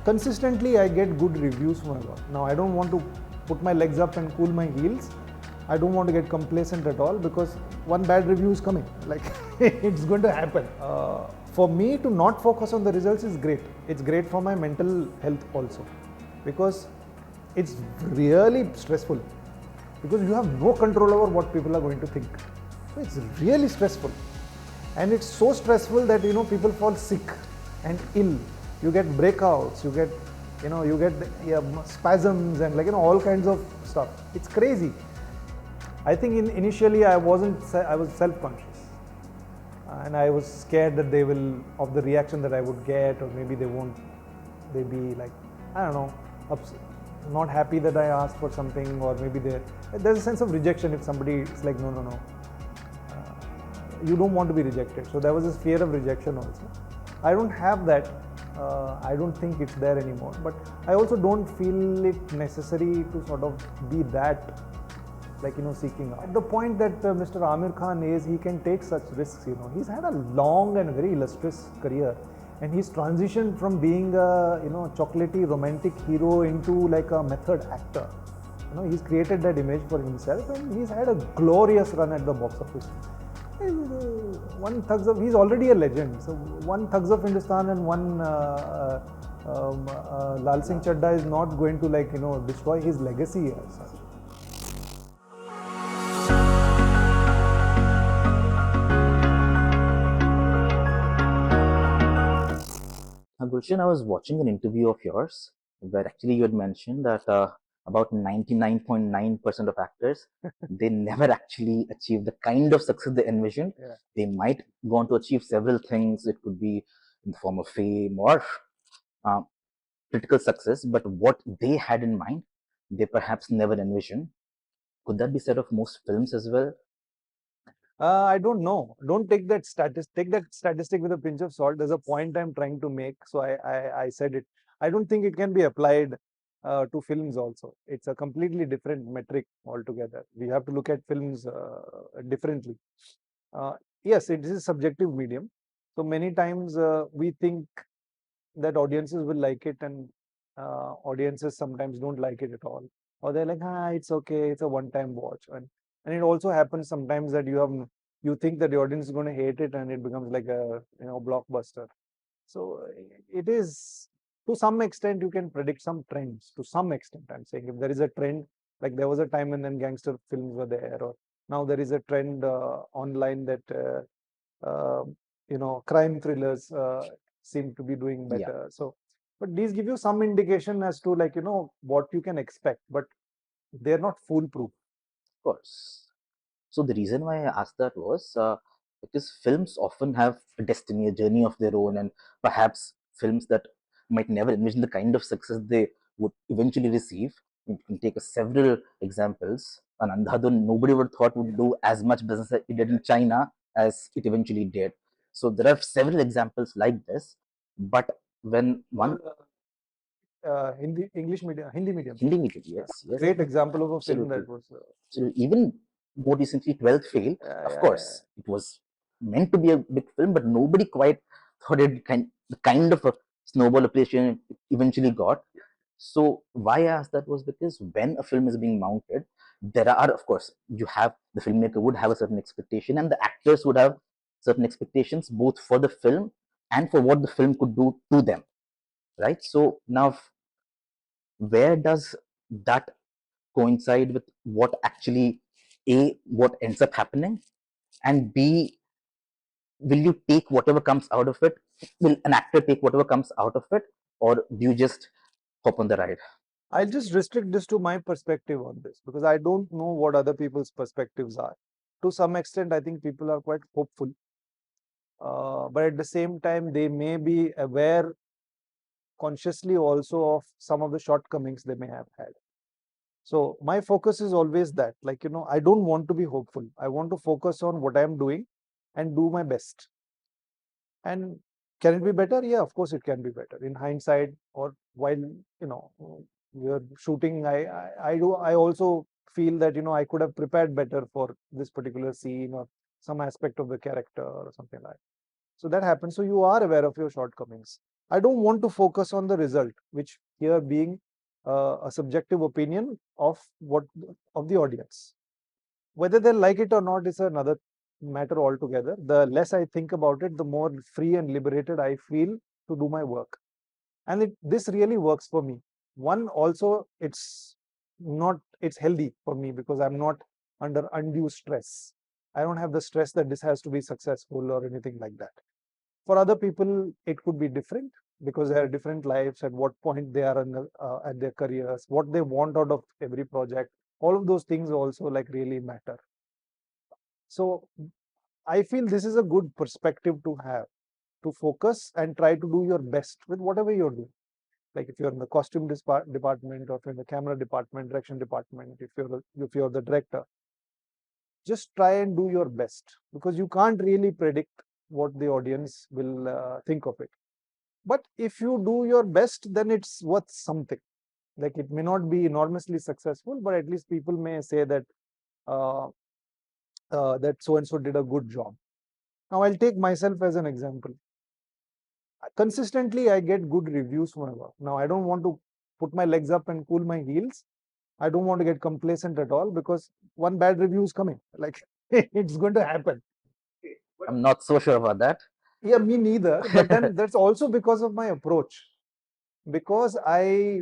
consistently I get good reviews from my work. Now I don't want to put my legs up and cool my heels. I don't want to get complacent at all because one bad review is coming. Like it's going to happen. For me to not focus on the results is great. It's great for my mental health also, because it's really stressful, because you have no control over what people are going to think. So it's really stressful, and it's so stressful that people fall sick and ill. You get breakouts, you get spasms and all kinds of stuff. It's crazy. I think initially I was self-conscious, and I was scared that of the reaction that I would get, or maybe they be like, I don't know, not happy that I asked for something, or maybe there's a sense of rejection if somebody is like, no, you don't want to be rejected. So there was this fear of rejection also. I don't have that. I don't think it's there anymore, but I also don't feel it necessary to sort of be that, seeking out. At the point that Mr. Amir Khan is, he can take such risks. He's had a long and very illustrious career, and he's transitioned from being a chocolatey romantic hero into like a method actor. He's created that image for himself, and he's had a glorious run at the box office. He's already a legend. So one Thugs of Hindustan and one Lal Singh Chadda is not going to destroy his legacy as such. Gulshan, I was watching an interview of yours where actually you had mentioned that about 99.9% of actors, they never actually achieve the kind of success they envisioned. Yeah. They might go on to achieve several things. It could be in the form of fame or critical success, but what they had in mind, they perhaps never envisioned. Could that be said of most films as well? I don't know. Don't take that statistic with a pinch of salt. There's a point I'm trying to make, so I said it. I don't think it can be applied to films also. It's a completely different metric altogether. We have to look at films differently. Yes, it is a subjective medium. So many times we think that audiences will like it, and audiences sometimes don't like it at all, or they're like, it's okay, it's a one-time watch. And it also happens sometimes that you think that the audience is going to hate it, and it becomes like a blockbuster. So it is, to some extent you can predict some trends. To some extent, I'm saying, if there is a trend, like there was a time when then gangster films were there, or now there is a trend online that crime thrillers seem to be doing better. Yeah. So, but these give you some indication as to what you can expect, but they're not foolproof. Of course. So the reason why I asked that was because films often have a destiny, a journey of their own, and perhaps films that might never envision the kind of success they would eventually receive. You can take several examples. And Andhadhun, nobody would thought would do as much business as it did in China as it eventually did. So there are several examples like this. But when one Hindi medium. Hindi medium, yes, yes, Great example of a film absolutely. that was. So even more recently, 12th Fail, of course, it was meant to be a big film, but nobody quite thought the kind of a snowball appreciation it eventually got. So why I asked that was because when a film is being mounted, there are, of course, the filmmaker would have a certain expectation, and the actors would have certain expectations, both for the film and for what the film could do to them, right? So now, where does that coincide with what actually what ends up happening, and B, will you take whatever comes out of it? Will an actor take whatever comes out of it, or do you just hop on the ride? I'll just restrict this to my perspective on this, because I don't know what other people's perspectives are. To some extent, I think people are quite hopeful, but at the same time, they may be aware consciously also of some of the shortcomings they may have had. So my focus is always that, I don't want to be hopeful. I want to focus on what I'm doing and do my best. And can it be better? Yeah, of course it can be better. In hindsight, or while you're shooting, I also feel that I could have prepared better for this particular scene, or some aspect of the character or something like that. So that happens. So you are aware of your shortcomings. I don't want to focus on the result, which here being a subjective opinion of the audience. Whether they like it or not is another matter altogether. The less I think about it, the more free and liberated I feel to do my work. And this really works for me. One, also, it's healthy for me because I'm not under undue stress. I don't have the stress that this has to be successful or anything like that. For other people, it could be different because they are different lives, at what point they are at their careers, what they want out of every project. All of those things also like really matter. So I feel this is a good perspective to have, to focus and try to do your best with whatever you're doing. Like if you're in the costume department, or if you're in the camera department, direction department, if you're the director, just try and do your best, because you can't really predict what the audience will think of it. But if you do your best, then it's worth something. Like it may not be enormously successful, but at least people may say that uh, that so and so did a good job. Now I'll take myself as an example. Consistently, I get good reviews for my work. Now I don't want to put my legs up and cool my heels. I don't want to get complacent at all, because one bad review is coming. Like it's going to happen. I'm not so sure about that. Yeah, me neither. But then that's also because of my approach. Because I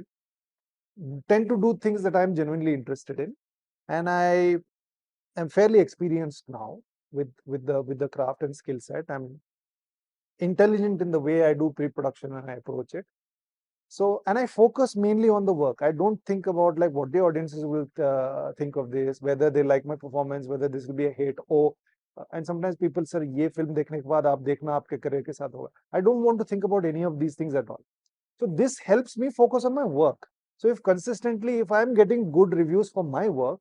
tend to do things that I'm genuinely interested in, and I am fairly experienced now with the craft and skill set. I'm intelligent in the way I do pre-production and I approach it. So, and I focus mainly on the work. I don't think about like what the audiences will think of this, whether they like my performance, whether this will be a hit. And sometimes people say, "ये film देखने के बाद आप देखना आपके career के साथ होगा." I don't want to think about any of these things at all. So this helps me focus on my work. So if I'm getting good reviews for my work,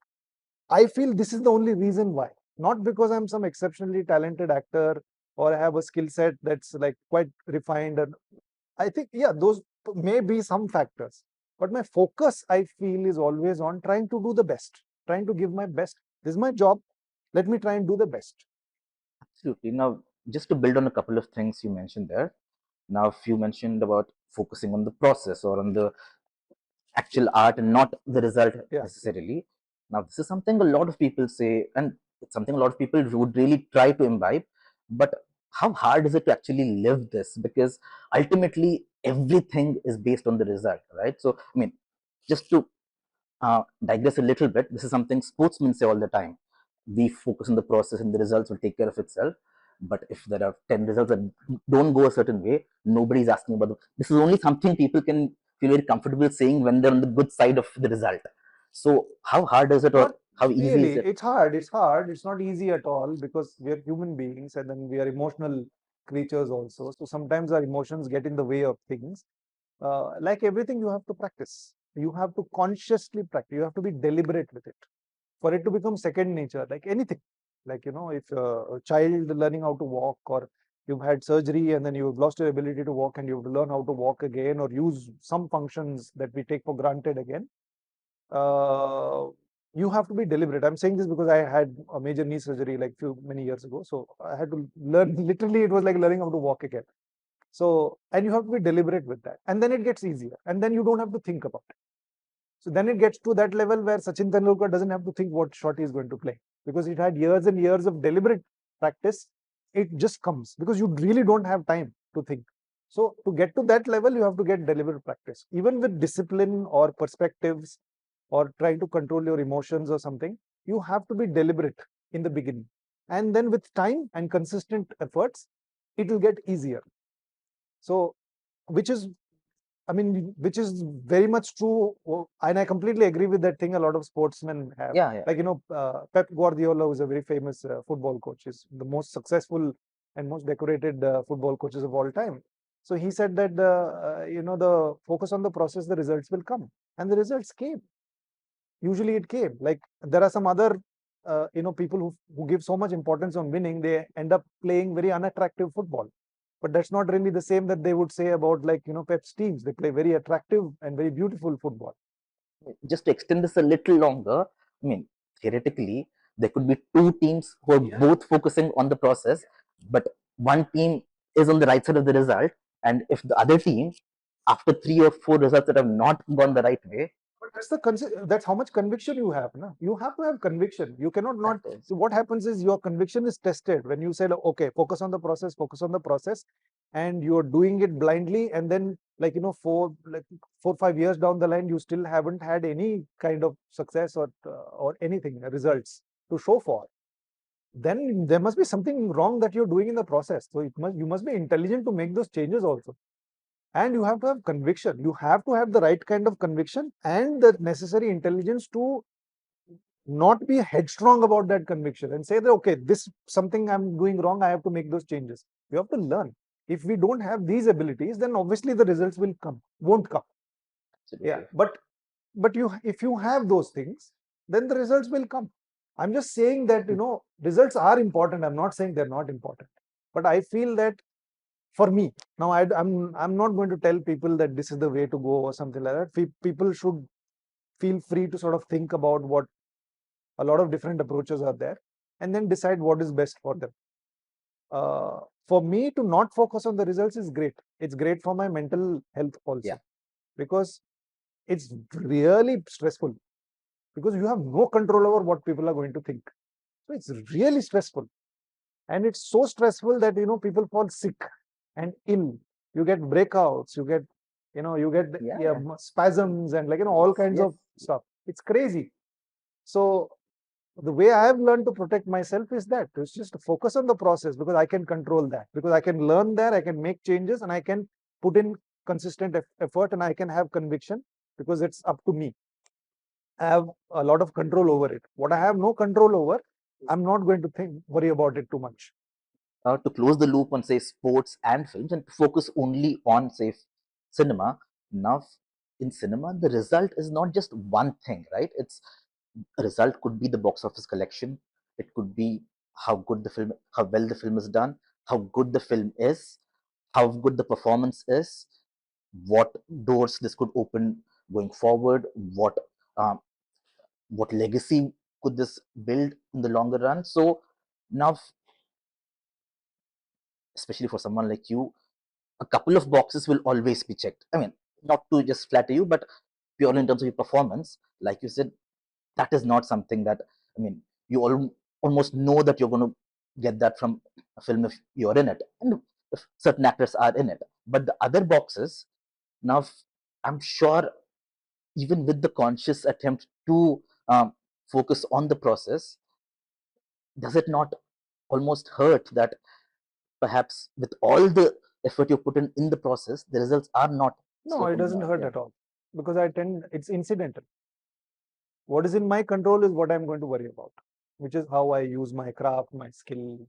I feel this is the only reason why. Not because I'm some exceptionally talented actor or I have a skill set that's like quite refined. And I think, yeah, those may be some factors. But my focus, I feel, is always on trying to do the best, trying to give my best. This is my job. Let me try and do the best. Absolutely. Now, just to build on a couple of things you mentioned there. Now, if you mentioned about focusing on the process or on the actual art and not the result Yeah. necessarily. Now, this is something a lot of people say, and it's something a lot of people would really try to imbibe. But how hard is it to actually live this? Because ultimately, everything is based on the result, right? So, I mean, just to digress a little bit, this is something sportsmen say all the time. We focus on the process and the results will take care of itself. But if there are 10 results that don't go a certain way, nobody's asking about them. This is only something people can feel very comfortable saying when they're on the good side of the result. So how hard is it, or Not how easy really. is it? It's hard. It's hard. It's not easy at all, because we are human beings and then we are emotional creatures also. So sometimes our emotions get in the way of things. Like everything, you have to practice. You have to consciously practice. You have to be deliberate with it for it to become second nature, like anything. Like, if a child learning how to walk, or you've had surgery and then you've lost your ability to walk and you have to learn how to walk again or use some functions that we take for granted again. Uh, you have to be deliberate. I'm saying this because I had a major knee surgery like many years ago. So I had to learn, literally, it was like learning how to walk again. So, and you have to be deliberate with that. And then it gets easier. And then you don't have to think about it. So then it gets to that level where Sachin Tendulkar doesn't have to think what shot he's going to play, because it had years and years of deliberate practice. It just comes because you really don't have time to think. So to get to that level, you have to get deliberate practice. Even with discipline or perspectives or trying to control your emotions or something, you have to be deliberate in the beginning. And then with time and consistent efforts, it will get easier. So, which is which is very much true, and I completely agree with that thing a lot of sportsmen have. Yeah, yeah. Like, Pep Guardiola, who's a very famous football coach, is the most successful and most decorated football coaches of all time. So he said that the focus on the process, the results will come, and the results came. Usually, it came. Like there are some other people who give so much importance on winning, they end up playing very unattractive football. But that's not really the same that they would say about, like, Pep's teams. They play very attractive and very beautiful football. Just to extend this a little longer, I mean, theoretically, there could be two teams who are both focusing on the process, but one team is on the right side of the result And if the other team, after 3 or 4 results that have not gone the right way, but that's how much conviction you have. Na? You have to have conviction. You cannot not. So what happens is your conviction is tested when you say, okay, focus on the process, and you're doing it blindly, and then 4-5 years down the line, you still haven't had any kind of success or anything results to show for. Then there must be something wrong that you're doing in the process. So you must be intelligent to make those changes also. And you have to have conviction. You have to have the right kind of conviction and the necessary intelligence to not be headstrong about that conviction and say that, okay, this something I'm doing wrong, I have to make those changes. You have to learn. If we don't have these abilities, then obviously the results won't come. Yeah, but if you have those things, then the results will come. I'm just saying that results are important. I'm not saying they're not important, but I feel that for me now, I'm not going to tell people that this is the way to go or something like that. People should feel free to sort of think about what a lot of different approaches are there, and then decide what is best for them. For me to not focus on the results is great. It's great for my mental health also, because it's really stressful, because you have no control over what people are going to think. So it's really stressful, and it's so stressful that people fall sick and ill. You get breakouts, you get spasms and all kinds of stuff. It's crazy. So the way I have learned to protect myself is that it's just to focus on the process, because I can control that, because I can learn there, I can make changes, and I can put in consistent effort, and I can have conviction, because it's up to me. I have a lot of control over it. What I have no control over, I'm not going to worry about it too much. To close the loop on, say, sports and films, and to focus only on, say, cinema. Now, in cinema, the result is not just one thing, right? It's a result could be the box office collection. It could be how well the film is done, how good the film is, how good the performance is, what doors this could open going forward, um, what legacy could this build in the longer run. So now, especially for someone like you, a couple of boxes will always be checked. I mean, not to just flatter you, but purely in terms of your performance, like you said, that is not something that, I mean, you almost know that you're going to get that from a film if you're in it, and if certain actors are in it. But the other boxes, now, I'm sure, even with the conscious attempt to focus on the process, does it not almost hurt that perhaps with all the effort you put in the process, the results are not? No, it doesn't hurt at all, because it's incidental. What is in my control is what I'm going to worry about, which is how I use my craft, my skill.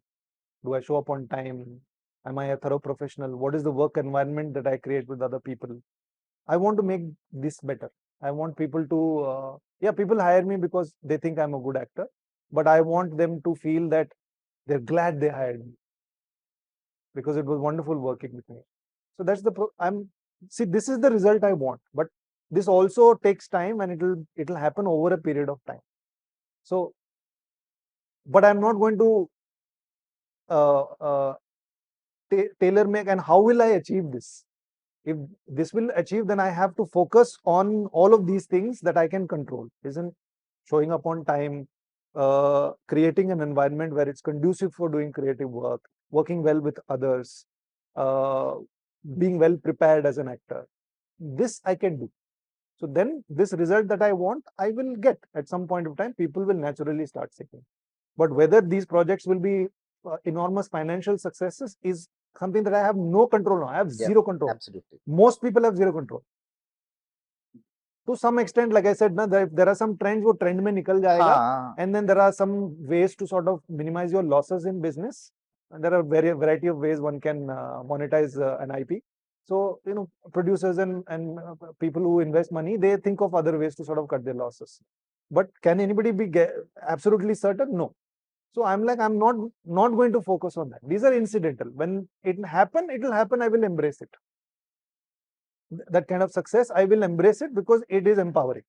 Do I show up on time? Am I a thorough professional? What is the work environment that I create with other people? I want to make this better. I want people to, people hire me because they think I'm a good actor, but I want them to feel that they're glad they hired me, because it was wonderful working with me. So that's this is the result I want, but this also takes time, and it'll happen over a period of time. So, but I'm not going to uh, uh, tailor make. And how will I achieve this? If this will achieve, then I have to focus on all of these things that I can control. Isn't showing up on time, creating an environment where it's conducive for doing creative work, working well with others, uh, being well prepared as an actor. This I can do. So then this result that I want, I will get at some point of time. People will naturally start seeking. But whether these projects will be enormous financial successes is something that I have no control on. I have zero control. Absolutely. Most people have zero control. To some extent, like I said, there are some trends wo trend mein nikal jayega, and then there are some ways to sort of minimize your losses in business. And there are variety of ways one can monetize an IP. So, producers and people who invest money, they think of other ways to sort of cut their losses. But can anybody be absolutely certain? No. So I'm not going to focus on that. These are incidental. When it will happen, I will embrace it. That kind of success, I will embrace it, because it is empowering.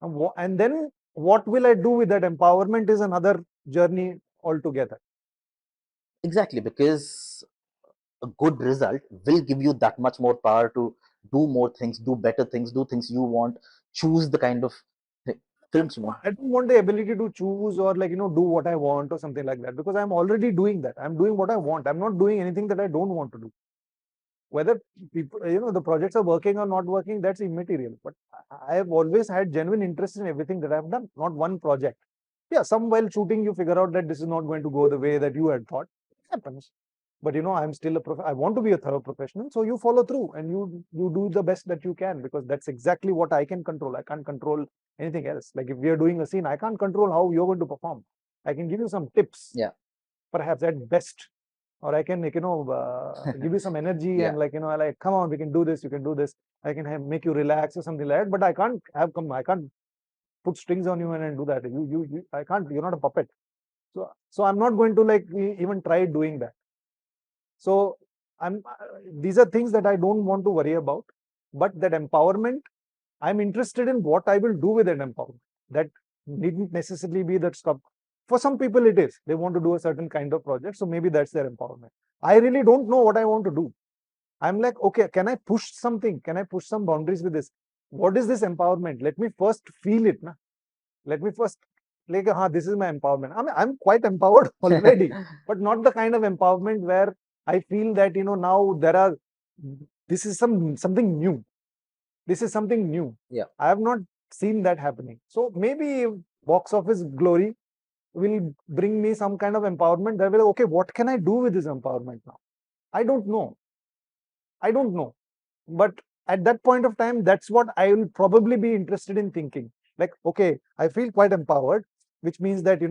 And then what will I do with that empowerment is another journey altogether. Exactly, because a good result will give you that much more power to do more things, do better things, do things you want, choose the kind of films you want. I don't want the ability to choose or like, do what I want or something like that, because I'm already doing that. I'm doing what I want. I'm not doing anything that I don't want to do. Whether people, the projects are working or not working, that's immaterial. But I have always had genuine interest in everything that I've done, not one project. Yeah, some while shooting, you figure out that this is not going to go the way that you had thought. It happens. But I'm still I want to be a thorough professional, so you follow through and you do the best that you can, because that's exactly what I can control. I can't control anything else. Like if we are doing a scene, I can't control how you're going to perform. I can give you some tips, Yeah, perhaps at best, or I can give you some energy yeah, and like come on, we can do this. You can do this. I can make you relax or something like that. But I can't put strings on you and do that. I can't. You're not a puppet. So I'm not going to like even try doing that. So these are things that I don't want to worry about. But that empowerment, I'm interested in what I will do with that empowerment. That needn't necessarily be that stuff. For some people, it is. They want to do a certain kind of project, so maybe that's their empowerment. I really don't know what I want to do. I'm like, okay, can I push something? Can I push some boundaries with this? What is this empowerment? Let me first feel it. Na? Let me first like, this is my empowerment. I'm quite empowered already, but not the kind of empowerment where I feel that now this is something new. This is something new. yeah. I have not seen that happening. So maybe box office glory will bring me some kind of empowerment that will, okay, what can I do with this empowerment now? I don't know. I don't know. But at that point of time, that's what I will probably be interested in thinking. Like, okay, I feel quite empowered, which means that,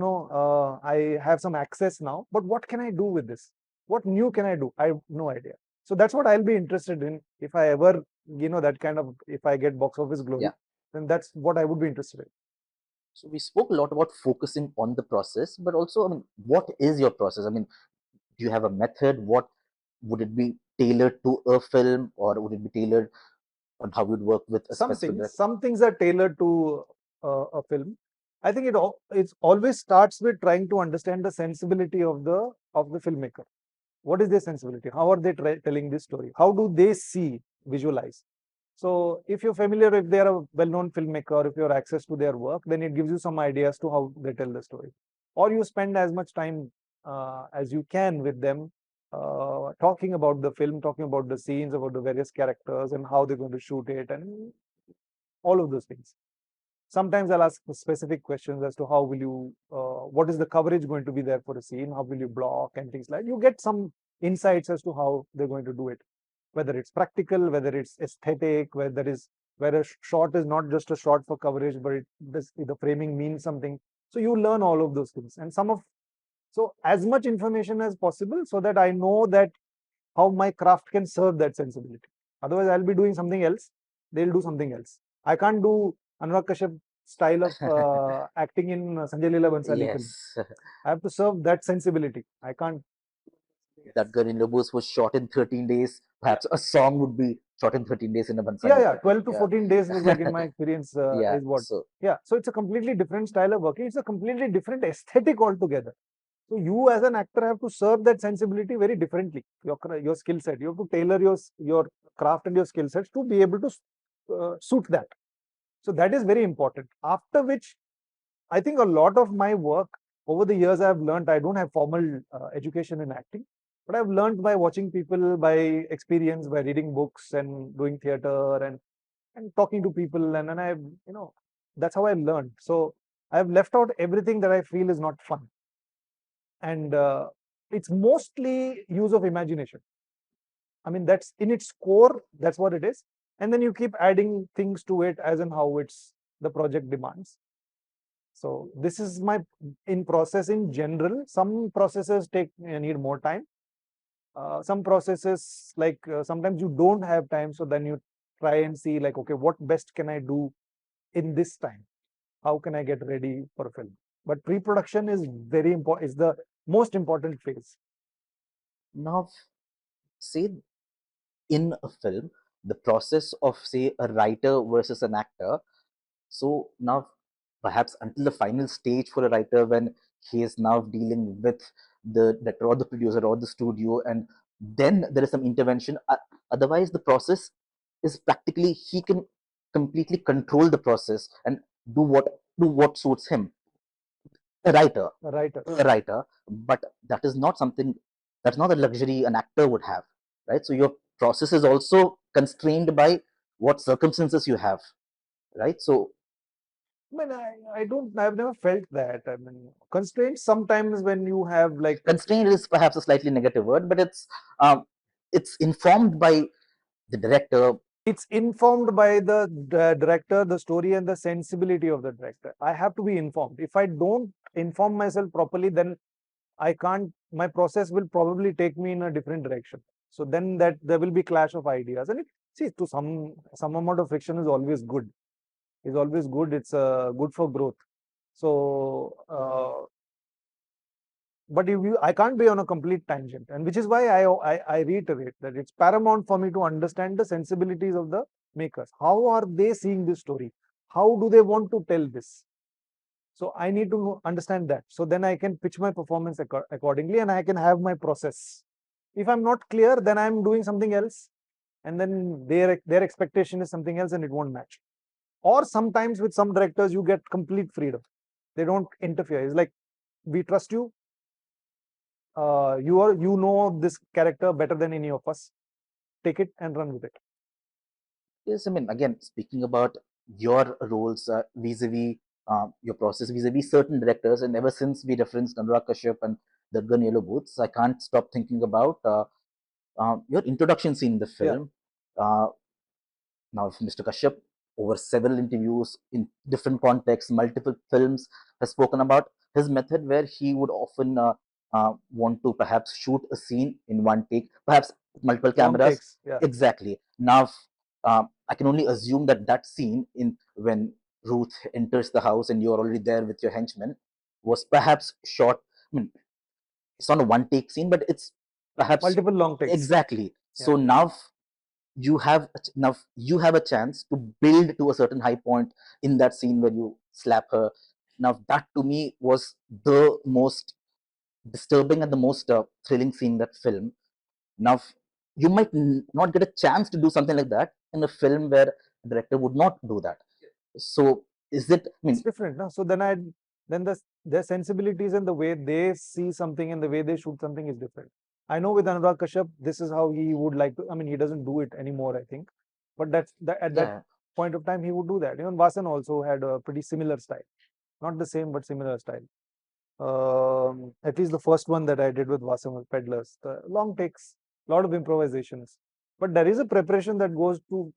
I have some access now, but what can I do with this? What new can I do? I have no idea. So that's what I'll be interested in if I ever, that kind of, if I get box office glory, Yeah. then that's what I would be interested in. So we spoke a lot about focusing on the process, but also, I mean, what is your process? I mean, do you have a method? What would it be tailored to a film, or would it be tailored on how you'd work with a specific director? Some things are tailored to a film. I think it always starts with trying to understand the sensibility of the filmmaker. What is their sensibility? How are they telling this story? How do they see, visualize? So if you're familiar, if they're a well-known filmmaker, if you have access to their work, then it gives you some ideas to how they tell the story. Or you spend as much time as you can with them, talking about the film, talking about the scenes, about the various characters and how they're going to shoot it, and all of those things. Sometimes I'll ask specific questions as to how will you, what is the coverage going to be there for a scene? How will you block and things like that. You get some insights as to how they're going to do it, whether it's practical, whether it's aesthetic, where a shot is not just a shot for coverage, but the framing means something. So you learn all of those things, and so as much information as possible, so that I know that how my craft can serve that sensibility. Otherwise, I'll be doing something else. They'll do something else. I can't do Anurag Kashyap style of acting in Sanjay Leela Bhansali film. Yes, I have to serve that sensibility. I can't. that girl in Lobos was shot in 13 days. Perhaps a song would be shot in 13 days in a Yeah, Bansali yeah. film. 12 to Yeah, 14 days was like in my experience yeah. is what. So Yeah. So it's a completely different style of working. It's a completely different aesthetic altogether. So you as an actor have to serve that sensibility very differently. Your skill set. You have to tailor your craft and your skill sets to be able to suit that. So that is very important. After which, I think a lot of my work over the years I've learned. I don't have formal education in acting, but I've learned by watching people, by experience, by reading books and doing theater and talking to people, and I, that's how I learned. So I've left out everything that I feel is not fun, and it's mostly use of imagination. I mean, that's in its core. That's what it is, and then you keep adding things to it as and how it's the project demands. So this is my in process in general. Some processes need more time. Some processes like sometimes you don't have time, so then you try and see like, okay, what best can I do in this time? How can I get ready for a film? But pre-production is very important. Is the most important phase. now, say in a film, the process of, say, a writer versus an actor. So now, perhaps until the final stage for a writer, when he is now dealing with the director or the producer or the studio, and then there is some intervention. Otherwise, the process is practically, he can completely control the process and do what suits him. A writer, A writer. but that is not something, that's not a luxury an actor would have, right? So your process is also constrained by what circumstances you have, right? So I mean, I've never felt that. I mean, constraints sometimes when you have like, constrained is perhaps a slightly negative word, but um, it's informed by the director. it's informed by the director, the story, and the sensibility of the director. I have to be informed. If I don't inform myself properly, then I can't. My process will probably take me in a different direction. So then that there will be clash of ideas, and see, to some amount of friction is always good. Is always good. It's good for growth. So, but if I can't be on a complete tangent, and which is why I reiterate that it's paramount for me to understand the sensibilities of the makers. How are they seeing this story? How do they want to tell this? So I need to understand that. So then I can pitch my performance accordingly, and I can have my process. If I'm not clear, then I'm doing something else, and then their expectation is something else, and it won't match. Or sometimes with some directors, you get complete freedom. They don't interfere. It's like, we trust you. You know this character better than any of us. Take it and run with it. Yes, I mean, again, speaking about your roles vis-a-vis your process vis-a-vis certain directors, and ever since we referenced Anurag Kashyap and the Gun Yellow Boots, I can't stop thinking about your introduction scene in the Yeah. film. Uh, Now, if Mr. Kashyap, over several interviews in different contexts, multiple films, has spoken about his method where he would often want to perhaps shoot a scene in one take, perhaps multiple Long cameras. takes. Yeah. Exactly. Now, I can only assume that that scene in when Ruth enters the house and you're already there with your henchmen was perhaps shot. I mean, it's not a one take scene, but it's perhaps Multiple long takes. exactly. Yeah. So you have a chance to build to a certain high point in that scene where you slap her. Now that to me was the most disturbing and the most thrilling scene in that film. Now you might not get a chance to do something like that in a film where a director would not do that. So is it, I It's mean, different. No? So then their sensibilities and the way they see something and the way they shoot something is different. I know with Anurag Kashyap, this is how he would like to. I mean, he doesn't do it anymore, I think. But at that yeah, point of time, he would do that. Even Vasan also had a pretty similar style. Not the same, but similar style. At least the first one that I did with Vasan was Peddlers. The long takes, a lot of improvisations. But there is a preparation that goes to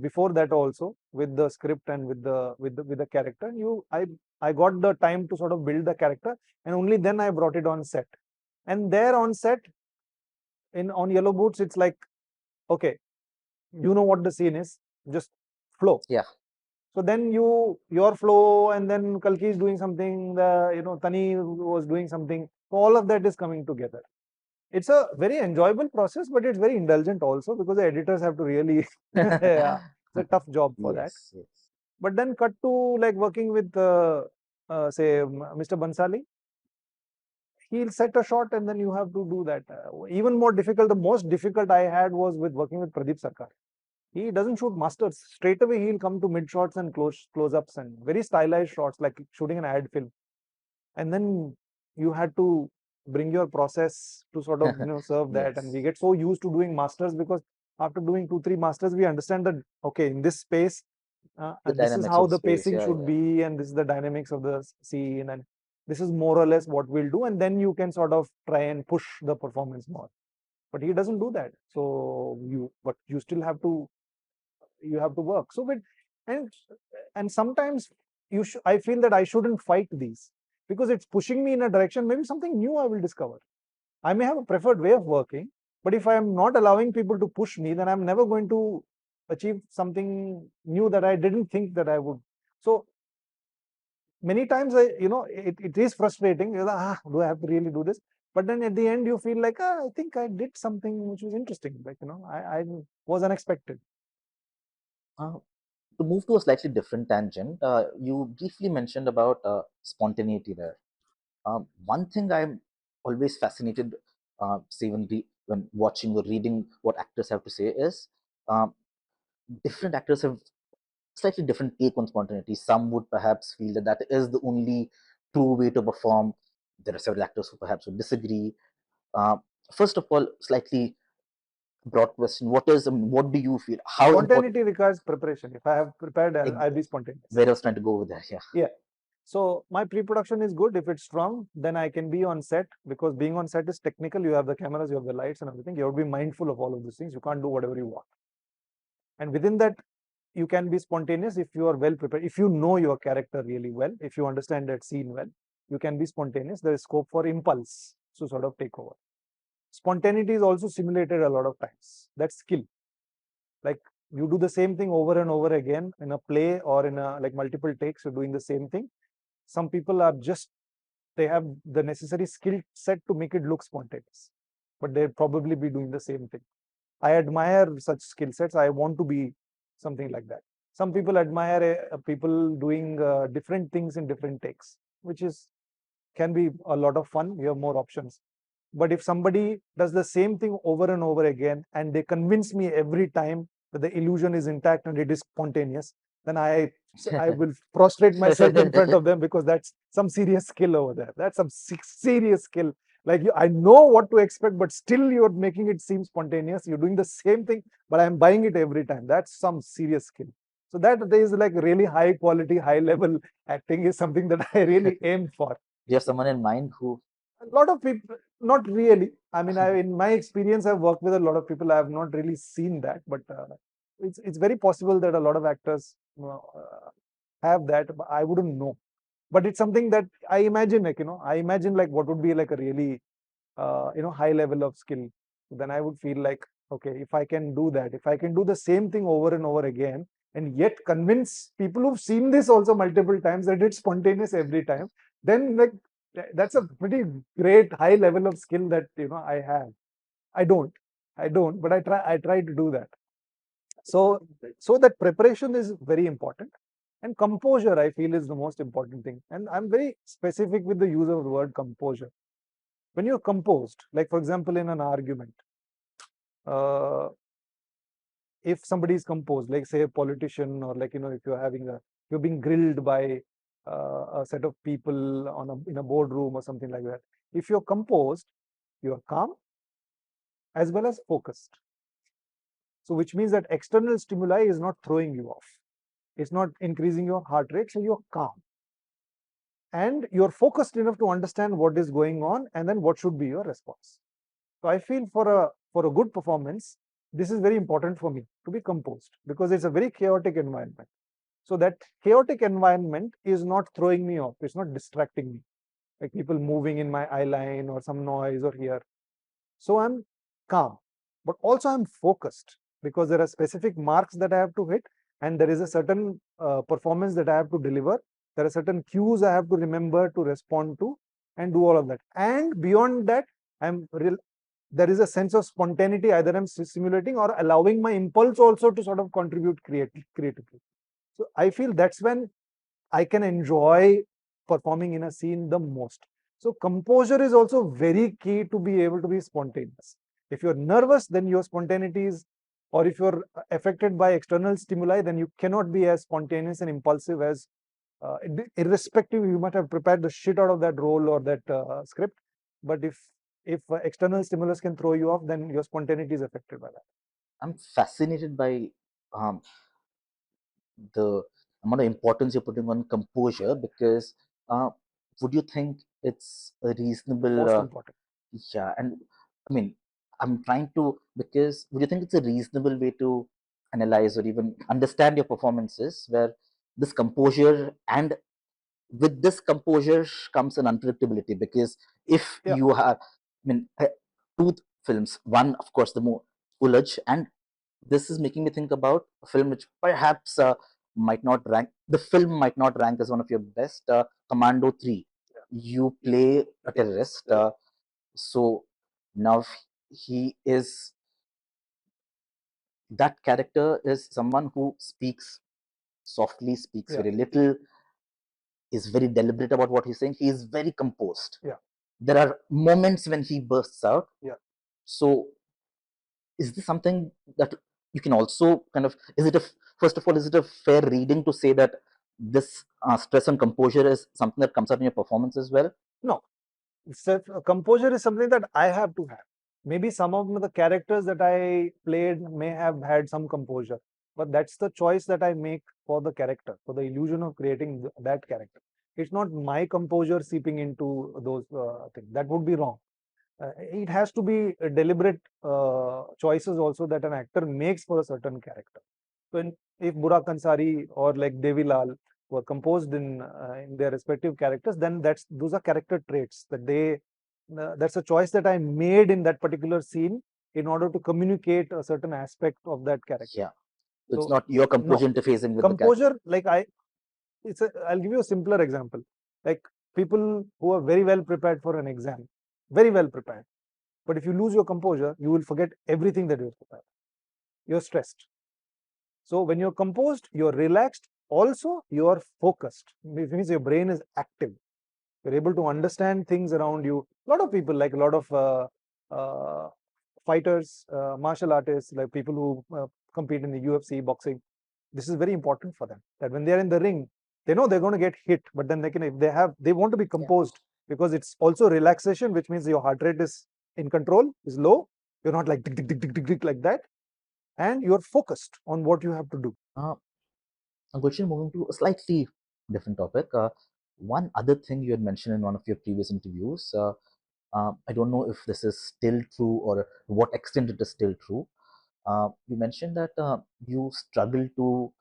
before that also with the script and with the character. I got the time to sort of build the character, and only then I brought it on set. And there on set, in on Yellow Boots, it's like, okay, you know what the scene is, just flow. yeah. So then your flow, and then Kalki is doing something, Tani was doing something. So all of that is coming together. It's a very enjoyable process, but it's very indulgent also, because the editors have to really, yeah, it's a tough job for that. Yes, yes. But then cut to like working with, say, Mr. Bansali. He'll set a shot, and then you have to do that. Even more difficult, the most difficult I had was with working with Pradeep Sarkar. He doesn't shoot masters. Straight away, he'll come to mid shots and close-ups and very stylized shots, like shooting an ad film. And then you had to bring your process to sort of serve that. And we Yes, get so used to doing masters, because after doing 2-3 masters, we understand that, okay, in this space, the and this is dynamics how of the the space. pacing Yeah, should yeah. be, and this is the dynamics of the scene, and this is more or less what we'll do. And then you can sort of try and push the performance more. But he doesn't do that. So but you still have to, work. So but and and sometimes I feel that I shouldn't fight these, because it's pushing me in a direction, maybe something new I will discover. I may have a preferred way of working, but if I am not allowing people to push me, then I'm never going to achieve something new that I didn't think that I would. So many times, it is frustrating. You're like, do I have to really do this? But then at the end, you feel like, I think I did something which was interesting. Like, I was unexpected. Uh, to move to a slightly different tangent, you briefly mentioned about spontaneity there. One thing I'm always fascinated, say when when watching or reading what actors have to say is, um, different actors have slightly different take on spontaneity. Some would perhaps feel that that is the only true way to perform. There are several actors who perhaps would disagree. Uh, First of all, slightly broad question: what do you feel? How important? Spontaneity requires preparation. If I have prepared, I'll be spontaneous. Where I was trying to go with that, yeah. Yeah. So my pre-production is good. If it's strong, then I can be on set, because being on set is technical. You have the cameras, you have the lights and everything. You have to be mindful of all of these things. You can't do whatever you want. And within that, you can be spontaneous if you are well prepared. If you know your character really well, if you understand that scene well, you can be spontaneous. There is scope for impulse to sort of take over. Spontaneity is also simulated a lot of times. That's skill. Like, you do the same thing over and over again in a play or in a like multiple takes, you're doing the same thing. Some people are just, they have the necessary skill set to make it look spontaneous, but they'll probably be doing the same thing. I admire such skill sets. I want to be something like that. Some people admire people doing different things in different takes, which is can be a lot of fun. You have more options. But if somebody does the same thing over and over again and they convince me every time that the illusion is intact and it is spontaneous, then I will prostrate myself in front of them, because that's some serious skill over there. That's some serious skill. Like, I know what to expect, but still you're making it seem spontaneous. You're doing the same thing, but I'm buying it every time. That's some serious skill. So that is like really high quality, high level acting is something that I really aim for. Do you have someone in mind who? A lot of people, not really. I mean, in my experience, I've worked with a lot of people. I have not really seen that, but it's very possible that a lot of actors have that. But I wouldn't know. But it's something that I imagine, like, I imagine like what would be like a really high level of skill. Then I would feel like, okay, if I can do that, if I can do the same thing over and over again, and yet convince people who've seen this also multiple times that it's spontaneous every time, then like that's a pretty great high level of skill that I have. I don't, but I try to do that. So that preparation is very important, and composure I feel is the most important thing. And I'm very specific with the use of the word composure. When you're composed, like for example in an argument, uh, if somebody is composed, like say a politician, or like if you're being grilled by a set of people in a boardroom or something like that, if you're composed, you're calm as well as focused. So which means that external stimuli is not throwing you off, it's not increasing your heart rate, so you're calm and you're focused enough to understand what is going on and then what should be your response. So I feel for a good performance, this is very important for me to be composed, because it's a very chaotic environment. So that chaotic environment is not throwing me off, it's not distracting me, like people moving in my eye line or some noise or here. So I'm calm, but also I'm focused, because there are specific marks that I have to hit, and there is a certain performance that I have to deliver. There are certain cues I have to remember to respond to and do all of that. And beyond that, there is a sense of spontaneity. Either I'm simulating or allowing my impulse also to sort of contribute creatively. So I feel that's when I can enjoy performing in a scene the most. So composure is also very key to be able to be spontaneous. If you're nervous, then your spontaneity is, or if you're affected by external stimuli, then you cannot be as spontaneous and impulsive as, irrespective, you might have prepared the shit out of that role or that script. But if external stimulus can throw you off, then your spontaneity is affected by that. I'm fascinated by um, the amount of importance you're putting on composure, because uh, would you think it's a reasonable? Most important. Yeah, and I mean, I'm trying to, because would you think it's a reasonable way to analyze or even understand your performances, where this composure, and with this composure comes an unpredictability? Because if Yeah. you have, I mean, two films, one of course the more Ulajh, and this is making me think about a film which perhaps might not rank. The film might not rank as one of your best. Commando 3. You play a terrorist. So now he is, that character is someone who speaks softly, speaks Yeah. very little, is very deliberate about what he's saying. He is very composed. Yeah. There are moments when he bursts out. Yeah. So is this something that you can also kind of, is it a, first of all, is it a fair reading to say that this stress and composure is something that comes out in your performance as well? No, composure is something that I have to have. Maybe some of the characters that I played may have had some composure, but that's the choice that I make for the character, for the illusion of creating that character. It's not my composure seeping into those things. That would be wrong. It has to be deliberate choices also that an actor makes for a certain character. So if Burak Ansari or like Devi Lal were composed in their respective characters, then those are character traits that that's a choice that I made in that particular scene in order to communicate a certain aspect of that character. Yeah. So it's So not your composure no, interfacing with the character. composure, like I'll give you a simpler example. Like people who are very well prepared for an exam, very well prepared. But if you lose your composure, you will forget everything that you're prepared. You're stressed. So when you're composed, you're relaxed. Also, you're focused. It means your brain is active. You're able to understand things around you. A lot of people, like a lot of fighters, martial artists, like people who compete in the UFC, boxing, this is very important for them. That when they're in the ring, they know they're going to get hit, but then if they want to be composed because it's also relaxation, which means your heart rate is in control, is low. You're not like tick, tick, tick, tick, tick, tick, like that, and you're focused on what you have to do. Gulshan, moving to a slightly different topic. One other thing you had mentioned in one of your previous interviews, I don't know if this is still true or what extent it is still true. You mentioned that you struggle to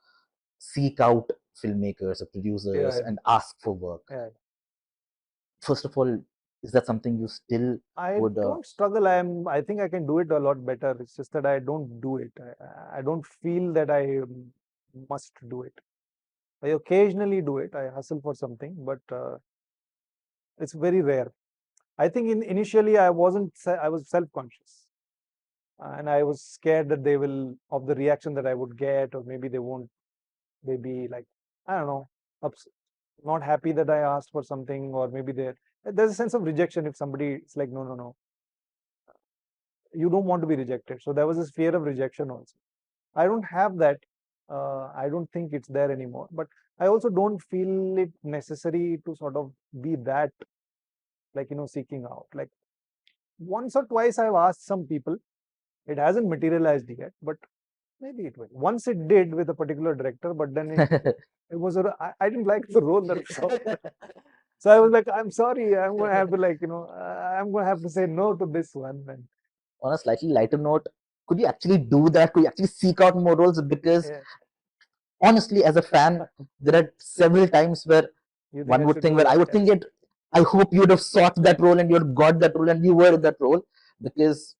seek out filmmakers or producers Yeah, and ask for work. yeah. First of all, is that something you still I would? don't struggle. I think I can do it a lot better. It's just that I don't do it. I don't feel that I must do it. I occasionally do it. I hustle for something, but it's very rare. I think initially I was self-conscious, and I was scared that they will of the reaction that I would get, or maybe they won't. Maybe like I don't know, ups, not happy that I asked for something, or maybe there's a sense of rejection if somebody it's like no, no, no, you don't want to be rejected. So there was this fear of rejection also. I don't have that. I don't think it's there anymore. But I also don't feel it necessary to sort of be that, like, seeking out. Like once or twice I've asked some people. It hasn't materialized yet, but maybe it will. Once it did with a particular director, but then it was I didn't like the role that I saw. So I was like, I'm sorry, I'm gonna have to I'm gonna have to say no to this one. And On a slightly lighter note, could you actually do that? Could you actually seek out more roles? Because yeah, honestly, as a fan, there are several times where you think one I would should think do where I that? would think it. I hope you would have sought that role and you had got that role and you were in that role, because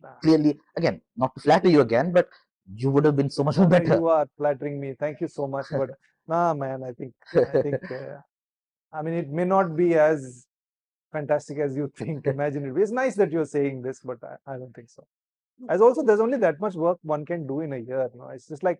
Nah. clearly, again, not to flatter you again, but you would have been so much No, no, better. you are flattering me. Thank you so much. But nah, man, I think, I mean, it may not be as fantastic as you think, imagine it. It's nice that you're saying this, but I don't think so. As also, there's only that much work one can do in a year. It's just like,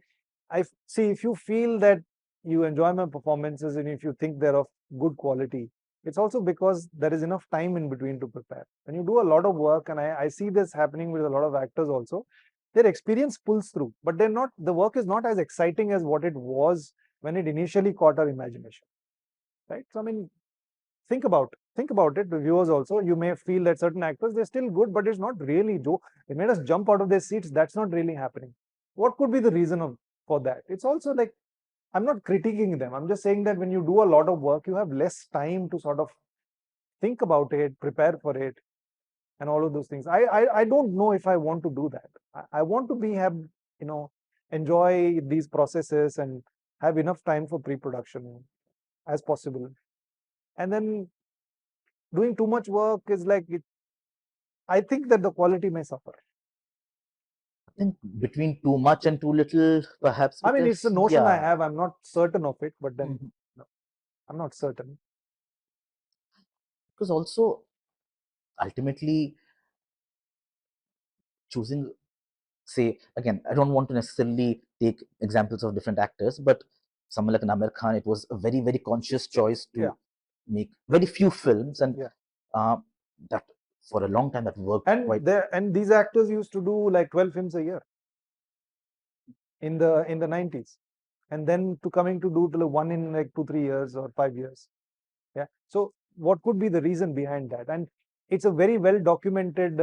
see, if you feel that you enjoy my performances and if you think they're of good quality, it's also because there is enough time in between to prepare. When you do a lot of work, and I see this happening with a lot of actors also, their experience pulls through, but the work is not as exciting as what it was when it initially caught our imagination. Right? So, I mean, think about it, the viewers also. You may feel that certain actors, they're still good, but it's not really Joe. It made us jump out of their seats. That's not really happening. What could be the reason for that? It's also like, I'm not critiquing them. I'm just saying that when you do a lot of work, you have less time to sort of think about it, prepare for it, and all of those things. I don't know if I want to do that. I want to have, you know, enjoy these processes and have enough time for pre-production as possible. And then doing too much work is like I think that the quality may suffer. I think between too much and too little, perhaps, I mean, it's a because, notion I yeah. have. I'm not certain of it, but then Mhm. no, I'm not certain. Because also, ultimately, choosing, say, again, I don't want to necessarily take examples of different actors, but someone like an Amir Khan, it was a very, very conscious choice Yeah, to make very few films, and yeah, uh, that for a long time that worked quite. And these actors used to do like 12 films a year in the 90s, and then to coming to do one in like 2-3 years or 5 years. Yeah. So what could be the reason behind that? And it's a very well documented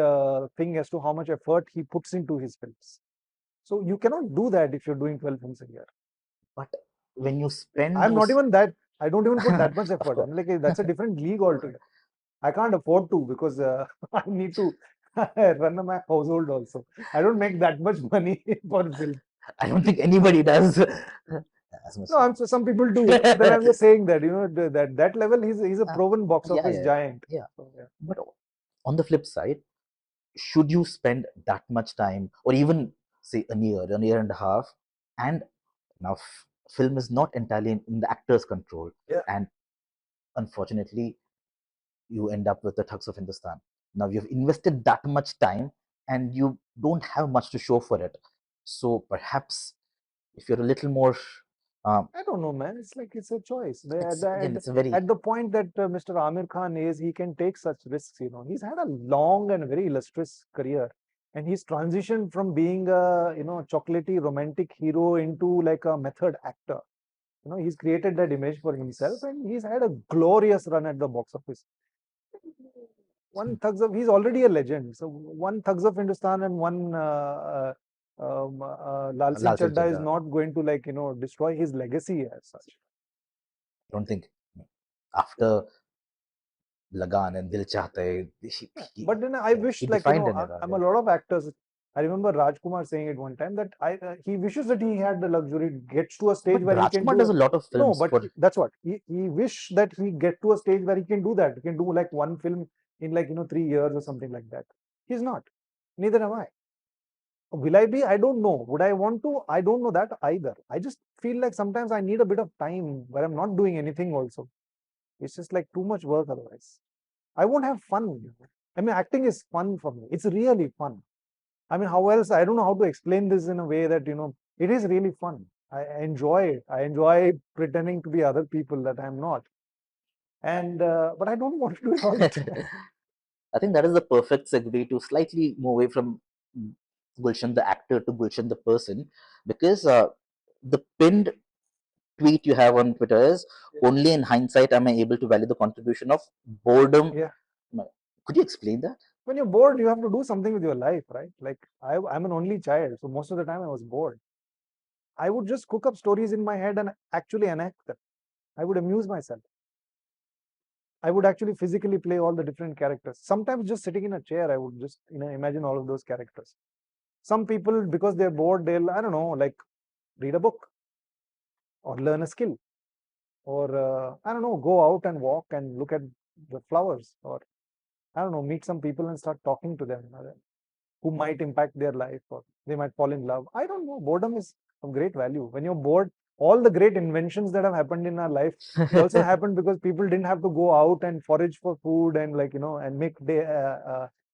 thing as to how much effort he puts into his films. So you cannot do that if you're doing 12 films a year. But when you spend I'm not even that. I don't even put that much Of effort. course. I'm like, that's a different league altogether. I can't afford to, because I need to run my household also. I don't make that much money for film. I don't think anybody does as much. No, some people do. But then I'm just saying that, that level, he's a proven box Yeah, office giant. yeah. So, yeah. But on the flip side, should you spend that much time, or even say a year and a half, and now film is not entirely in the actor's control, Yeah. and unfortunately, you end up with the Thugs of Hindustan. Now you've invested that much time, and you don't have much to show for it. So perhaps if you're a little more, I don't know, man. It's like it's a choice. it's a very At the point that Mr. Amir Khan is, he can take such risks. He's had a long and very illustrious career, and he's transitioned from being a chocolatey romantic hero into like a method actor. He's created that image for himself, and he's had a glorious run at the box office. He's already a legend. So one Thugs of Hindustan and one Lal Singh Lal Singh Chadda is Chaddha. not going to destroy his legacy as such. I don't think after Lagan and Dil Chahte, But then I wish, he like, defined an era. I'm a lot of actors. I remember Rajkumar saying it one time that he wishes that he had the luxury, gets to a stage But where he can Rajkumar do does a lot of no, films but for. that's what he wish that he get to a stage where he can do that. He can do like one film in like 3 years or something like that. He's not. Neither am I. Will I be? I don't know. Would I want to? I don't know that either. I just feel like sometimes I need a bit of time where I'm not doing anything also. It's just like too much work otherwise. I won't have fun. I mean, acting is fun for me. It's really fun. I mean, how else? I don't know how to explain this in a way that, it is really fun. I enjoy it. I enjoy pretending to be other people that I'm not. And, but I don't want to do it all the time. I think that is the perfect segue to slightly move away from Gulshan the actor to Gulshan the person, because the pinned tweet you have on Twitter is, only in hindsight am I able to value the contribution of boredom. Yeah. Could you explain that? When you're bored, you have to do something with your life, right? Like I'm an only child, so most of the time I was bored. I would just cook up stories in my head and actually enact them. I would amuse myself. I would actually physically play all the different characters. Sometimes just sitting in a chair, I would just imagine all of those characters. Some people, because they're bored, they'll, I don't know, like read a book or learn a skill, or I don't know, go out and walk and look at the flowers, or I don't know, meet some people and start talking to them who might impact their life, or they might fall in love. I don't know. Boredom is of great value. When you're bored, all the great inventions that have happened in our life, they also happened because people didn't have to go out and forage for food and and make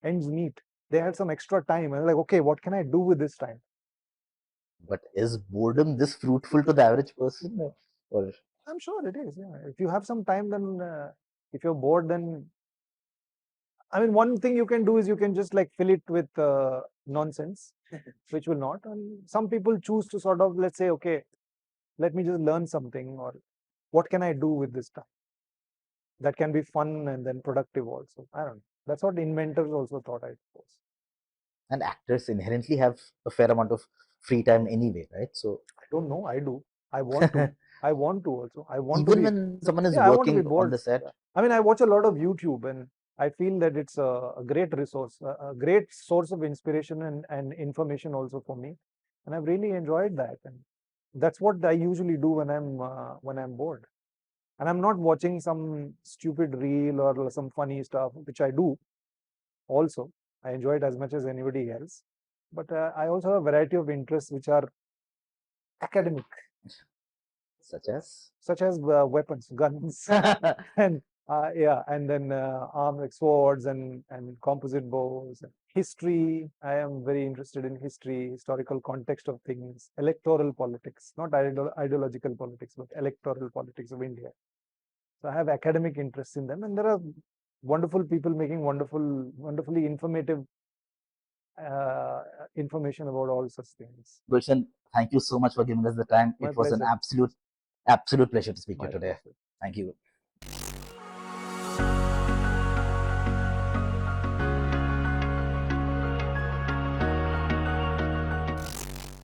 ends meet. They had some extra time and like, okay, what can I do with this time? But is boredom this fruitful to the average person? Or I'm sure it is. Yeah. If you have some time, then if you're bored, then I mean, one thing you can do is you can just like fill it with nonsense, which will not. And some people choose to sort of, let's say, okay, let me just learn something, or what can I do with this time that can be fun and then productive also. I don't know. That's what inventors also thought, I suppose. and actors inherently have a fair amount of free time anyway, right? So I don't know. I do. I want to. I want to also. I want to even be. when someone is Yeah, I want to be working on bored. the set, Yeah. I mean, I watch a lot of YouTube, and I feel that it's a great resource, a great source of inspiration and information also for me. And I've really enjoyed that. And that's what I usually do when I'm bored. And I'm not watching some stupid reel or some funny stuff, which I do also. I enjoy it as much as anybody else. But I also have a variety of interests which are academic, such as weapons, guns, and yeah, and then arms like swords and composite bows. History, I am very interested in history, historical context of things, electoral politics, not ideological politics, but electoral politics of India. So I have academic interests in them, and there are wonderful people making wonderfully informative information about all such things. Gulshan, thank you so much for giving us the time. My It was an pleasure. absolute pleasure to speak to My you today. pleasure. Thank you.